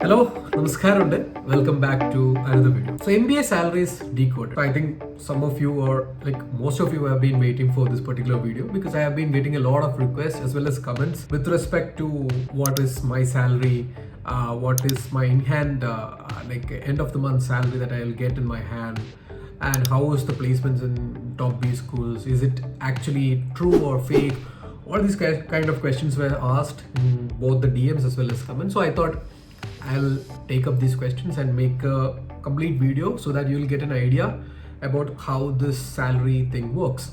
Hello, Namaskaram. Welcome back to another video. So MBA salaries decoded. I think some of you or like most of you have been waiting for this particular video because I have been getting a lot of requests as well as comments with respect to what is my salary, what is my in hand like end of the month salary that I'll get in my hand, and how is the placements in top B schools? Is it actually true or fake? All these kind of questions were asked in both the DMs as well as comments. So I thought I'll take up these questions and make a complete video so that you'll get an idea about how this salary thing works.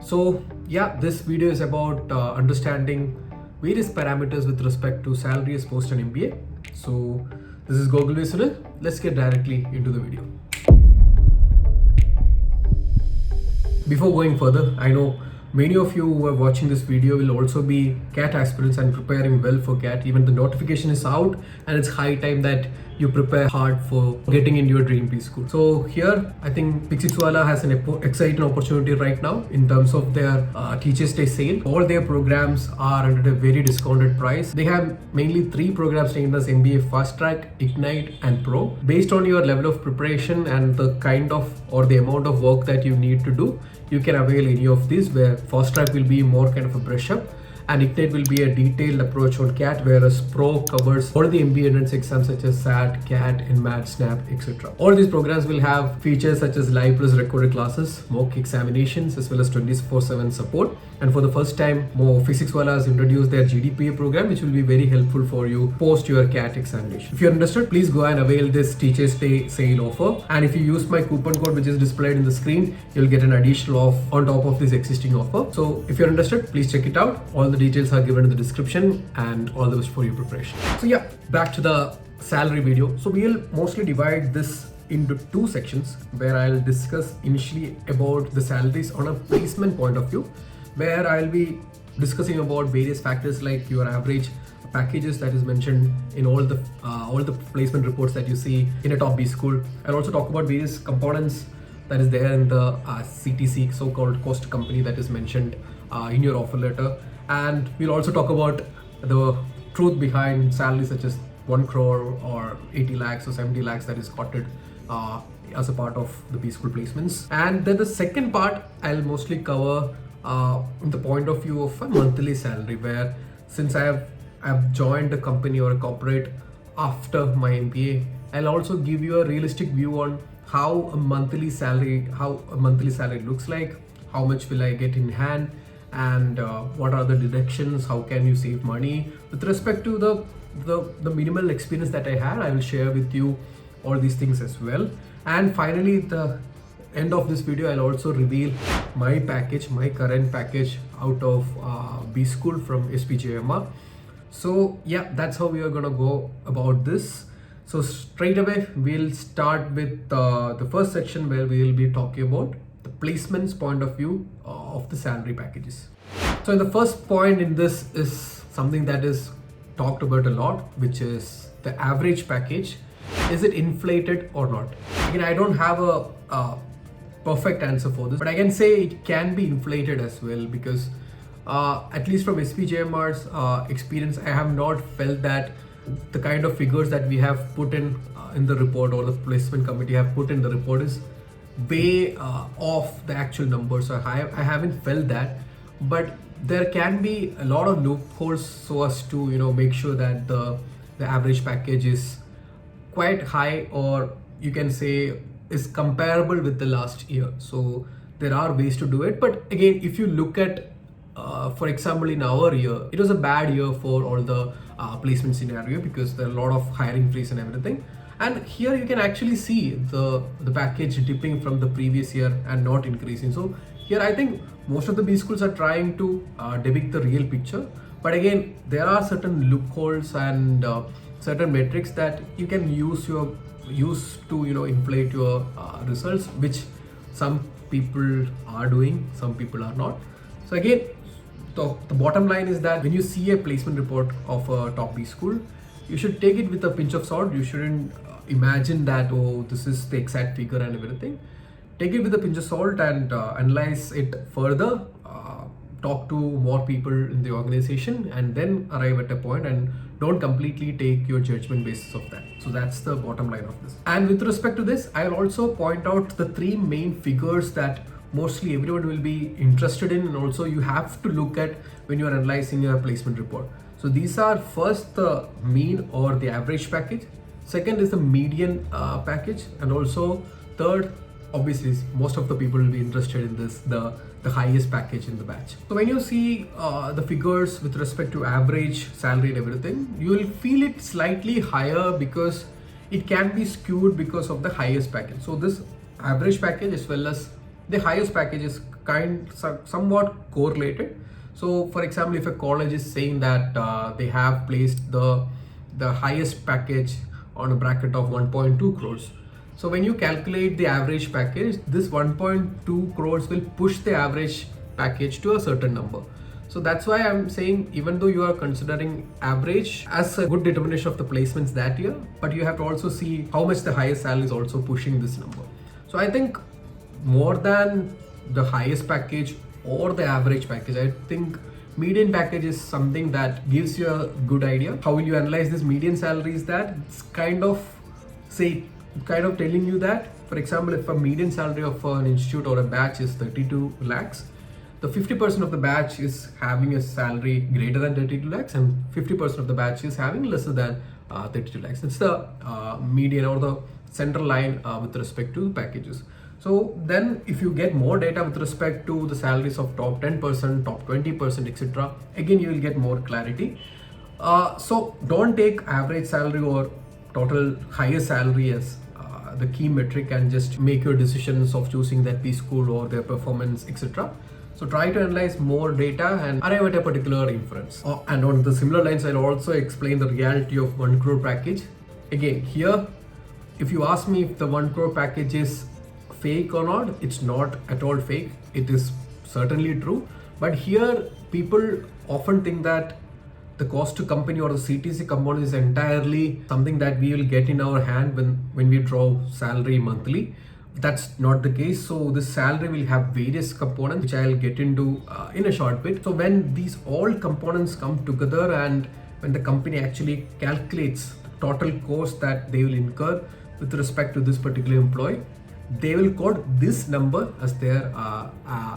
So yeah, this video is about understanding various parameters with respect to salary as post an MBA. So this is Google Sunil. Let's get directly into the video. Before going further, I know many of you who are watching this video will also be CAT aspirants and preparing well for CAT. Even the notification is out and it's high time that you prepare hard for getting into your dream B school. So here, I think Physicswala has an exciting opportunity right now in terms of their Teachers Day sale. All their programs are at a very discounted price. They have mainly 3 programs named as MBA Fast Track, Ignite and Pro. Based on your level of preparation and the kind of or the amount of work that you need to do, you can avail any of these, where Fast Track will be more kind of a brush up and Ignite will be a detailed approach on CAT, whereas Pro covers all the MBA entrance exams such as SAT, CAT, NMAT, SNAP, etc. All these programs will have features such as live plus recorded classes, mock examinations, as well as 24/7 support. And for the first time, Physicswala has introduced their GDPA program, which will be very helpful for you post your CAT examination. If you're interested, please go and avail this Teachers Day sale offer. And if you use my coupon code, which is displayed in the screen, you'll get an additional off on top of this existing offer. So if you're interested, please check it out. All the details are given in the description, and all the best for your preparation. So yeah, back to the salary video. So we'll mostly divide this into 2 sections, where I'll discuss initially about the salaries on a placement point of view, where I'll be discussing about various factors like your average packages that is mentioned in all the placement reports that you see in a top B school. I'll also talk about various components that is there in the CTC, so-called cost company, that is mentioned in your offer letter. And we'll also talk about the truth behind salaries such as 1 crore or 80 lakhs or 70 lakhs that is quoted as a part of the B school placements. And then the second part I'll mostly cover in the point of view of a monthly salary, where since I've joined a company or a corporate after my MBA, I'll also give you a realistic view on how a monthly salary looks like, how much will I get in hand, and what are the deductions, how can you save money. With respect to the minimal experience that I had, I will share with you all these things as well. And finally, the end of this video, I'll also reveal my current package out of B school from SPJMR. So yeah, that's how we are gonna go about this. So straight away, we'll start with the first section, where we will be talking about the placements point of view of the salary packages. So the first point in this is something that is talked about a lot, which is the average package. Is it inflated or not? Again, I don't have a perfect answer for this, but I can say it can be inflated as well, because at least from SPJMR's experience, I have not felt that the kind of figures that we have put in the report, or the placement committee have put in the report, is way off the actual numbers. So I haven't felt that, but there can be a lot of loopholes so as to make sure that the average package is quite high, or you can say is comparable with the last year. So there are ways to do it, but again, if you look at for example, in our year, it was a bad year for all the placement scenario, because there are a lot of hiring freeze and everything. And here you can actually see the package dipping from the previous year and not increasing. So here I think most of the B schools are trying to depict the real picture. But again, there are certain loopholes and certain metrics that you can use to inflate your results, which some people are doing, some people are not. So again, the bottom line is that when you see a placement report of a top B school, you should take it with a pinch of salt. You shouldn't imagine that, oh, this is the exact figure and everything. Take it with a pinch of salt and analyze it further, talk to more people in the organization, and then arrive at a point and don't completely take your judgment basis of that. So that's the bottom line of this. And with respect to this, I'll also point out the three main figures that mostly everyone will be interested in, and also you have to look at when you are analyzing your placement report. So these are first the mean or the average package, second is the median package, and also third, obviously most of the people will be interested in this, the highest package in the batch. So when you see the figures with respect to average salary and everything, you will feel it slightly higher because it can be skewed because of the highest package. So this average package as well as the highest package is somewhat correlated. So for example, if a college is saying that they have placed the highest package on a bracket of 1.2 crores. So when you calculate the average package, this 1.2 crores will push the average package to a certain number. So that's why I'm saying, even though you are considering average as a good determination of the placements that year, but you have to also see how much the highest salary is also pushing this number. So I think more than the highest package or the average package, I think median package is something that gives you a good idea. How will you analyze this median salary? Is that it's kind of telling you that, for example, if a median salary of an institute or a batch is 32 lakhs, the 50% of the batch is having a salary greater than 32 lakhs and 50% of the batch is having lesser than 32 lakhs. It's the median or the central line with respect to packages. So then if you get more data with respect to the salaries of top 10%, top 20%, etc., again, you will get more clarity. So don't take average salary or total highest salary as the key metric and just make your decisions of choosing that P school or their performance, etc. So try to analyze more data and arrive at a particular inference. And on the similar lines, I'll also explain the reality of 1 crore package. Again, here, if you ask me if the 1 crore package is fake or not, it's not at all fake. It is certainly true. But here, people often think that the cost to company or the CTC component is entirely something that we will get in our hand when we draw salary monthly. That's not the case. So this salary will have various components, which I'll get into in a short bit. So when these all components come together and when the company actually calculates the total cost that they will incur with respect to this particular employee, they will quote this number as their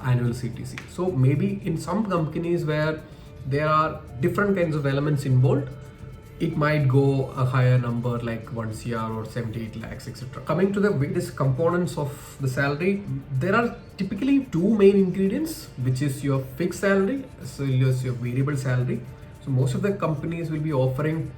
annual CTC. So maybe in some companies where there are different kinds of elements involved, it might go a higher number like 1 CR or 78 lakhs, etc. Coming to the various components of the salary, there are typically two main ingredients, which is your fixed salary as well as your variable salary. So most of the companies will be offering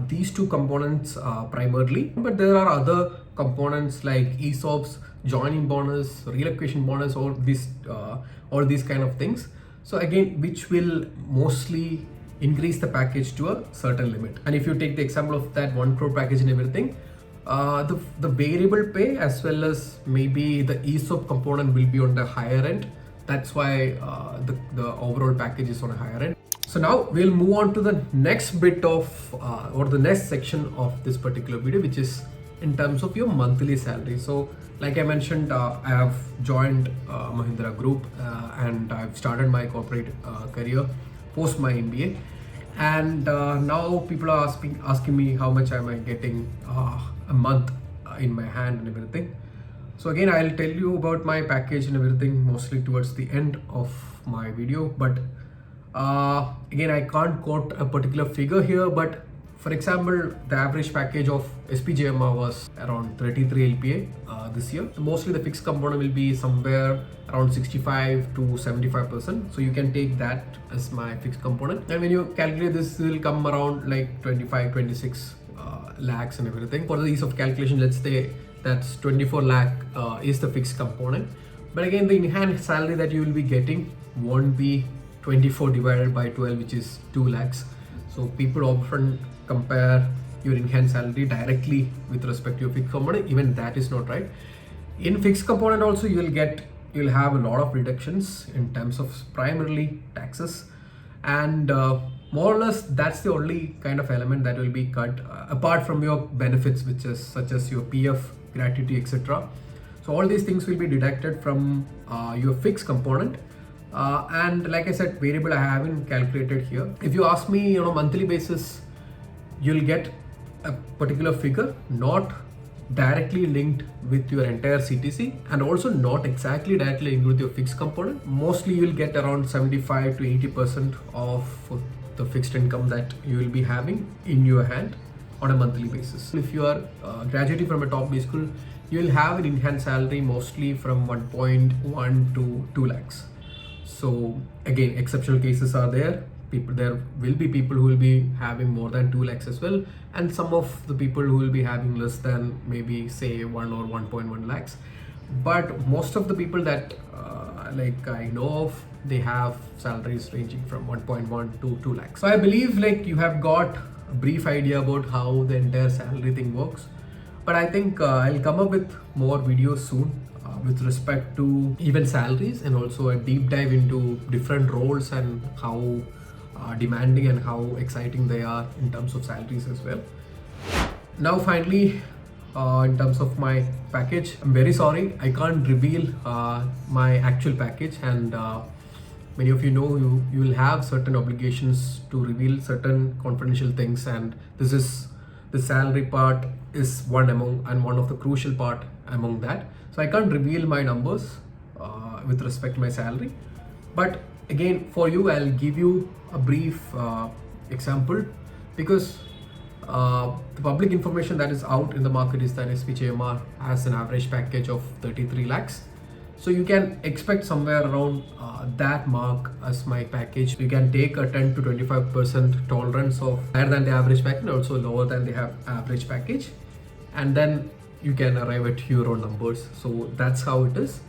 these two components primarily, but there are other components like ESOPs, joining bonus, relocation bonus, all these kind of things. So again, which will mostly increase the package to a certain limit. And if you take the example of that 1 crore package and everything, the variable pay as well as maybe the ESOP component will be on the higher end. That's why the overall package is on a higher end. So now we'll move on to the next bit of or the next section of this particular video, which is in terms of your monthly salary. So like I mentioned, I have joined Mahindra Group and I've started my corporate career post my MBA, and now people are asking me how much am I getting a month in my hand and everything. So again, I'll tell you about my package and everything mostly towards the end of my video, but again, I can't quote a particular figure here, but for example, the average package of SPJMA was around 33 LPA this year. So mostly the fixed component will be somewhere around 65 to 75%. So you can take that as my fixed component. And when you calculate this, it will come around like 25, 26 lakhs and everything. For the ease of calculation, let's say that's 24 lakh is the fixed component. But again, the enhanced salary that you will be getting won't be 24 divided by 12, which is 2 lakhs. So people often compare your enhanced salary directly with respect to your fixed component. Even that is not right. In fixed component also, you'll have a lot of reductions in terms of primarily taxes, and more or less that's the only kind of element that will be cut apart from your benefits, which is such as your PF, gratuity, etc. So all these things will be deducted from your fixed component. And like I said, variable I haven't calculated here. If you ask me on a monthly basis, you'll get a particular figure not directly linked with your entire CTC and also not exactly directly linked with your fixed component. Mostly you'll get around 75 to 80% of the fixed income that you will be having in your hand on a monthly basis. If you are graduating from a top B school, you will have an enhanced salary mostly from 1.1 to 2 lakhs. So again, exceptional cases are there. There will be people who will be having more than 2 lakhs as well, and some of the people who will be having less than maybe say 1 or 1.1 lakhs. But most of the people that like I know of, they have salaries ranging from 1.1 to 2 lakhs. So I believe like you have got a brief idea about how the entire salary thing works. But I think I'll come up with more videos soon with respect to even salaries and also a deep dive into different roles and how demanding and how exciting they are in terms of salaries as well. Now finally, in terms of my package, I'm very sorry I can't reveal my actual package, and many of you know you will have certain obligations to reveal certain confidential things, and the salary part is one of the crucial part among that. So I can't reveal my numbers with respect to my salary, but again for you I'll give you a brief example, because the public information that is out in the market is that SPJMR has an average package of 33 lakhs. So you can expect somewhere around that mark as my package. You can take a 10 to 25% tolerance of higher than the average package, also lower than the average package, and then you can arrive at your own numbers. So that's how it is.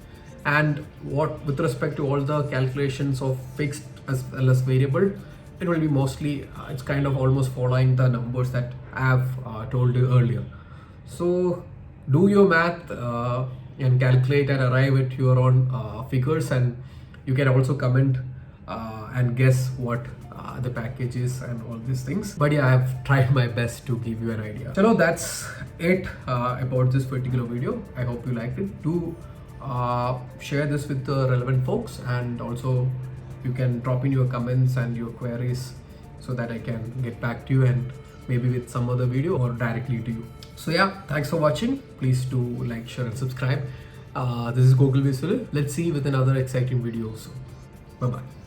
And what with respect to all the calculations of fixed as well as variable, it will be mostly it's kind of almost following the numbers that I have told you earlier. So do your math and calculate and arrive at your own figures, and you can also comment and guess what the package is and all these things. But yeah, I have tried my best to give you an idea. So that's it about this particular video. I hope you liked it. Do share this with the relevant folks, and also you can drop in your comments and your queries so that I can get back to you, and maybe with some other video or directly to you. So yeah, thanks for watching. Please do like, share and subscribe. This is Gokul Visulu. Let's see with another exciting video soon. Bye bye.